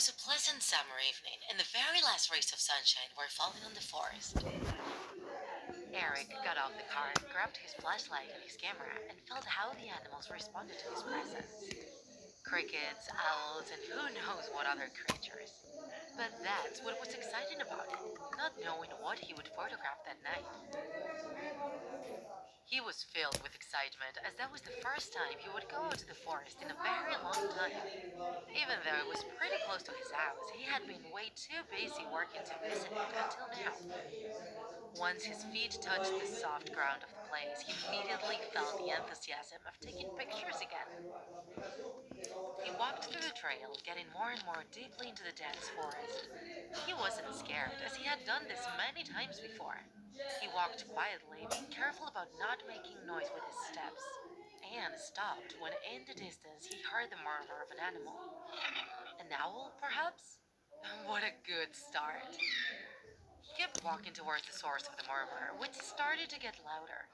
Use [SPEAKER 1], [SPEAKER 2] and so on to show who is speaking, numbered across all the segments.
[SPEAKER 1] was a pleasant summer evening, and the very last rays of sunshine were falling on the forest. Eric got off the car, grabbed his flashlight and his camera, and felt how the animals responded to his presence. Crickets, owls, and who knows what other creatures. But that's what was exciting about it, not knowing what he would photograph that night. He was filled with excitement as that was the first time he would go out to the forest in a very long time. Even though it was pretty close to his house, he had been way too busy working to visit it until now. Once his feet touched the soft ground of the place, he immediately felt the enthusiasm of taking pictures again. He walked through the trail, getting more and more deeply into the dense forest. He wasn't scared, as he had done this many times before. He walked quietly, being careful about not making noise with his steps, and stopped when in the distance he heard the murmur of an animal. An owl, perhaps? What a good start. He kept walking towards the source of the murmur, which started to get louder.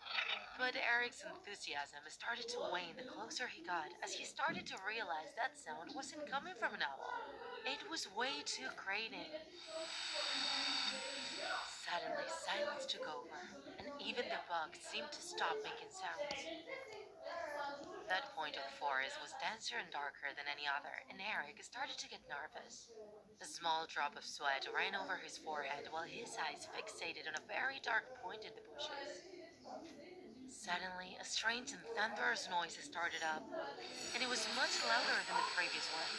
[SPEAKER 1] But Eric's enthusiasm started to wane the closer he got, as he started to realize that sound wasn't coming from an owl. It was way too grating. Suddenly, silence took over, and even the bugs seemed to stop making sounds. That point of the forest was denser and darker than any other, and Eric started to get nervous. A small drop of sweat ran over his forehead while his eyes fixated on a very dark point in the bushes. Suddenly, a strange and thunderous noise started up, and it was much louder than the previous one.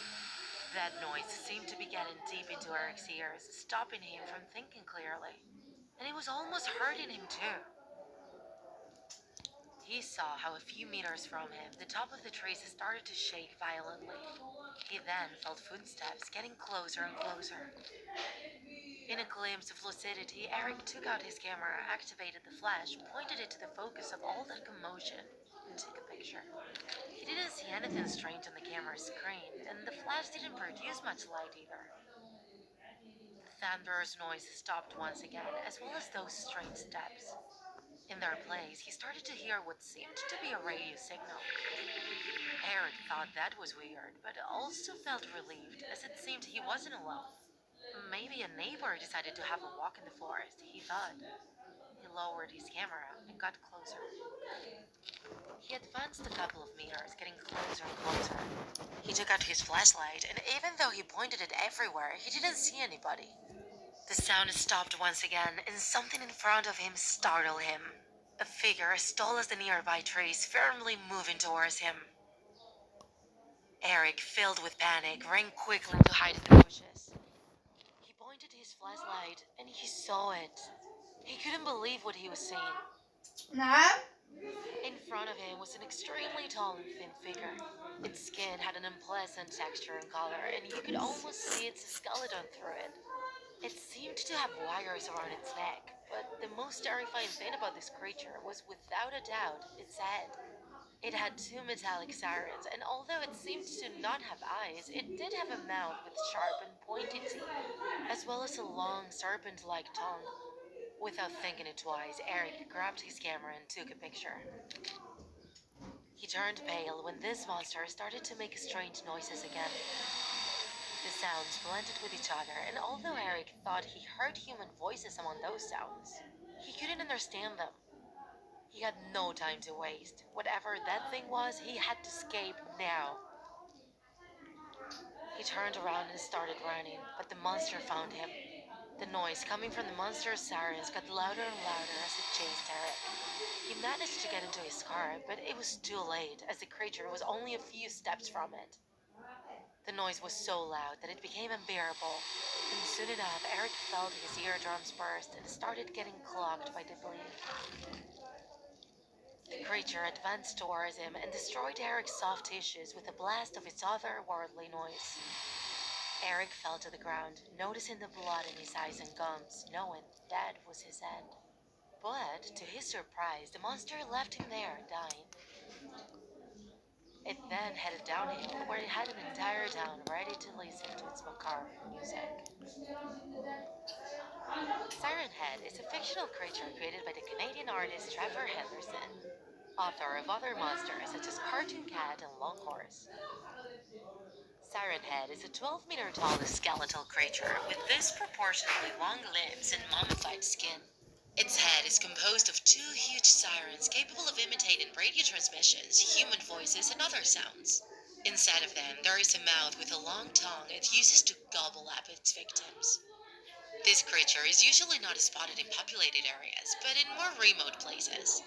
[SPEAKER 1] That noise seemed to be getting deep into Eric's ears, stopping him from thinking clearly. And it was almost hurting him too. He saw how a few meters from him, the top of the trees started to shake violently. He then felt footsteps getting closer and closer. In a glimpse of lucidity, Eric took out his camera, activated the flash, pointed it to the focus of all that commotion, and took a picture. He didn't see anything strange on the camera's screen, and the flash didn't produce much light either. The thunderous noise stopped once again, as well as those strange steps. In their place, he started to hear what seemed to be a radio signal. Eric thought that was weird, but also felt relieved, as it seemed he wasn't alone. Maybe a neighbor decided to have a walk in the forest, he thought. He lowered his camera and got closer. He advanced a couple of meters, getting closer and closer. He took out his flashlight, and even though he pointed it everywhere, he didn't see anybody. The sound stopped once again, and something in front of him startled him. A figure as tall as the nearby trees, firmly moving towards him. Eric, filled with panic, ran quickly to hide in the bushes. He pointed his flashlight, and he saw it. He couldn't believe what he was seeing. In front of him was an extremely tall and thin figure. Its skin had an unpleasant texture and color, and you could almost see its skeleton through it. It seemed to have wires around its neck, but the most terrifying thing about this creature was without a doubt its head. It had two metallic sirens, and although it seemed to not have eyes, it did have a mouth with sharp and pointed teeth, as well as a long serpent-like tongue. Without thinking it twice, Eric grabbed his camera and took a picture. He turned pale when this monster started to make strange noises again. The sounds blended with each other, and although Eric thought he heard human voices among those sounds, he couldn't understand them. He had no time to waste. Whatever that thing was, he had to escape now. He turned around and started running, but the monster found him. The noise coming from the monster's sirens got louder and louder as it chased Eric. He managed to get into his car, but it was too late, as the creature was only a few steps from it. The noise was so loud that it became unbearable, and soon enough Eric felt his eardrums burst and started getting clogged by the bleed. The creature advanced towards him and destroyed Eric's soft tissues with a blast of its otherworldly noise. Eric fell to the ground, noticing the blood in his eyes and gums, knowing that was his end. But, to his surprise, the monster left him there, dying. It then headed downhill, where it had an entire town ready to listen to its macabre music. Siren Head is a fictional creature created by the Canadian artist Trevor Henderson, author of other monsters such as Cartoon Cat and Long Horse. Siren Head is a 12-meter tall skeletal creature with disproportionately long limbs and mummified skin. Its head is composed of two huge sirens capable of imitating radio transmissions, human voices, and other sounds. Inside of them, there is a mouth with a long tongue it uses to gobble up its victims. This creature is usually not spotted in populated areas, but in more remote places.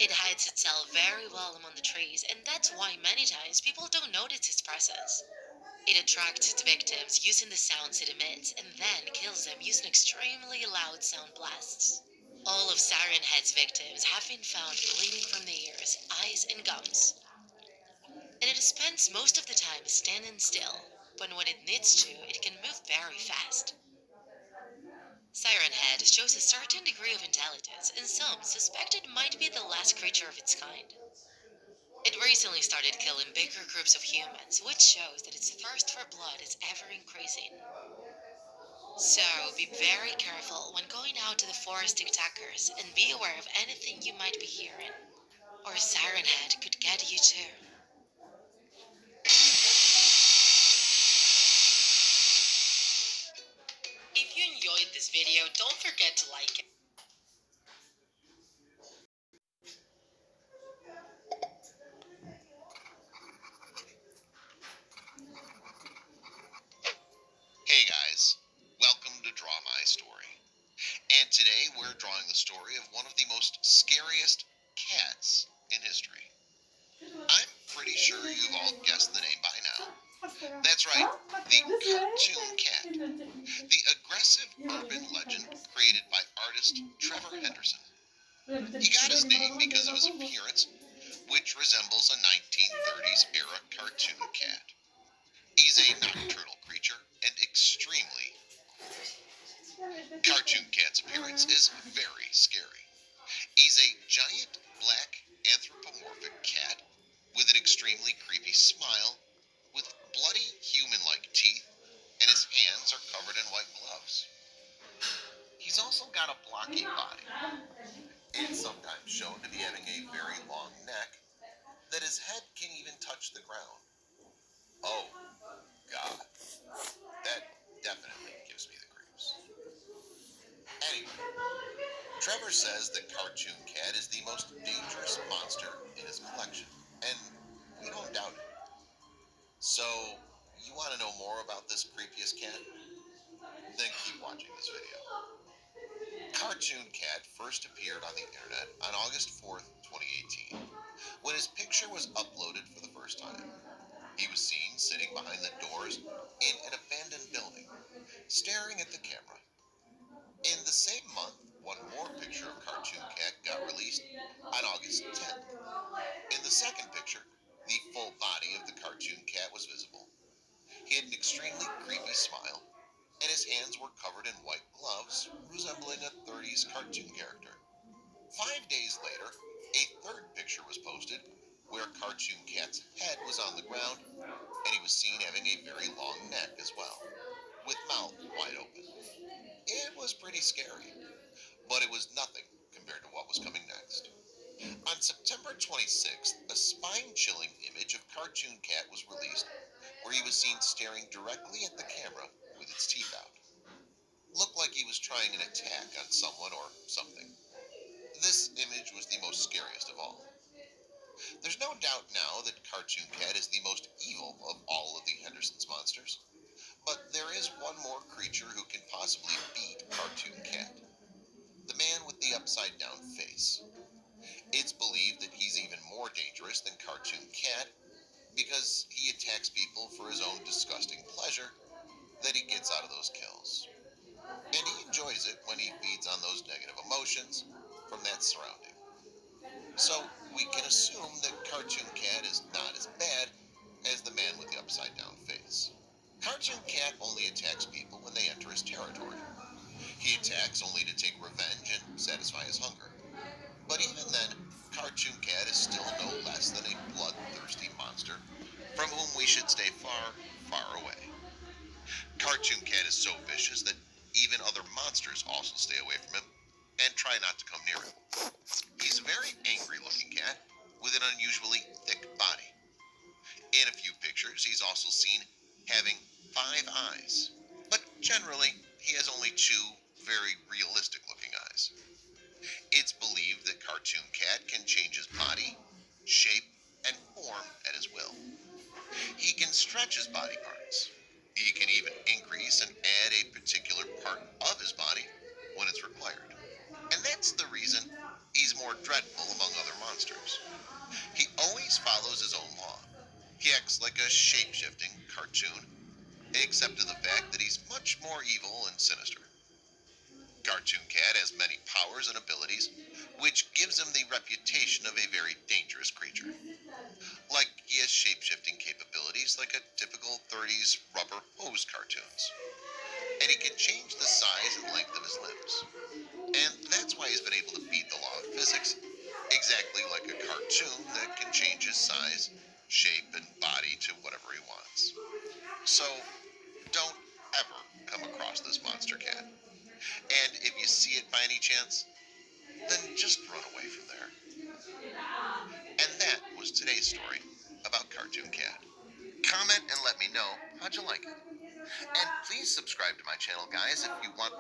[SPEAKER 1] It hides itself very well among the trees, and that's why many times people don't notice its presence. It attracts its victims using the sounds it emits and then kills them using extremely loud sound blasts. All of Siren Head's victims have been found bleeding from the ears, eyes, and gums. And it spends most of the time standing still, but when it needs to, it can move very fast. Siren Head shows a certain degree of intelligence, and some suspect it might be the last creature of its kind. It recently started killing bigger groups of humans, which shows that its thirst for blood is ever increasing. So, be very careful when going out to the forest to attackers, and be aware of anything you might be hearing, or Siren Head could get you too. If you enjoyed this video, don't forget to like it.
[SPEAKER 2] Hey guys, welcome to Draw My Story. And today we're drawing the story of one of the most scariest cats in history. I'm pretty sure you've all guessed the name by now. That's right, the cartoon cat. The aggressive urban legend created by artist Trevor Henderson. He got his name because of his appearance, which resembles a 1930s era cartoon cat. He's a nocturnal creature and extremely Cartoon Cat's appearance is very scary. He's a giant black anthropomorphic cat with an extremely creepy smile, with bloody human-like teeth, and his hands are covered in white gloves. He's also got a blocky body. It's sometimes shown to be having a very long neck that his head can even touch the ground. Oh, God. That definitely gives me the creeps. Anyway, Trevor says that Cartoon Cat is the most dangerous monster in his collection, and we don't doubt it. So, you want to know more about this creepiest cat? Then keep watching this video. Cartoon Cat first appeared on the internet on August 4th, 2018, when his picture was uploaded for the first time. He was seen sitting behind the doors in an abandoned building, staring at the camera. In the same month, one more picture of Cartoon Cat got released on August 10th. In the second picture, the full body of the cartoon cat was visible. He had an extremely creepy smile, and his hands were covered in white gloves, resembling a 30s cartoon character. 5 days later, a third picture was posted, where Cartoon Cat's head was on the ground, and he was seen having a very long neck as well, with mouth wide open. It was pretty scary, but it was nothing compared to what was coming next. On September 26th, a spine-chilling image of Cartoon Cat was released, where he was seen staring directly at the camera with its teeth out. Looked like he was trying an attack on someone or something. This image was the most scariest of all. There's no doubt now that Cartoon Cat is the most evil of all of the Henderson's monsters, but there is one more creature who can possibly beat Cartoon Cat. The man with the upside-down face. It's believed that he's even more dangerous than Cartoon Cat because he attacks people for his own disgusting pleasure that he gets out of those kills. And he enjoys it when he feeds on those negative emotions from that surrounding. So we can assume that Cartoon Cat is not as bad as the man with the upside down face. Cartoon Cat only attacks people when they enter his territory. He attacks only to take revenge and satisfy his hunger. But even then, Cartoon Cat is still no less than a bloodthirsty monster from whom we should stay far, far away. Cartoon Cat is so vicious that even other monsters also stay away from him and try not to come near him. He's a very angry-looking cat with an unusually thick body. In a few pictures, he's also seen acts like a shape shifting cartoon, except for the fact that he's much more evil and sinister. Cartoon Cat has many powers and abilities, which gives him the reputation of a very dangerous creature. Like he has shape shifting capabilities like a typical 30s rubber hose cartoons, and he can change the size and length of his limbs. And that's why he's been able to beat the law of physics, exactly like a cartoon that can change his size, shape, and body to whatever he wants. So, don't ever come across this monster cat. And if you see it by any chance, then just run away from there. And that was today's story about Cartoon Cat. Comment and let me know how'd you like it. And please subscribe to my channel, guys, if you want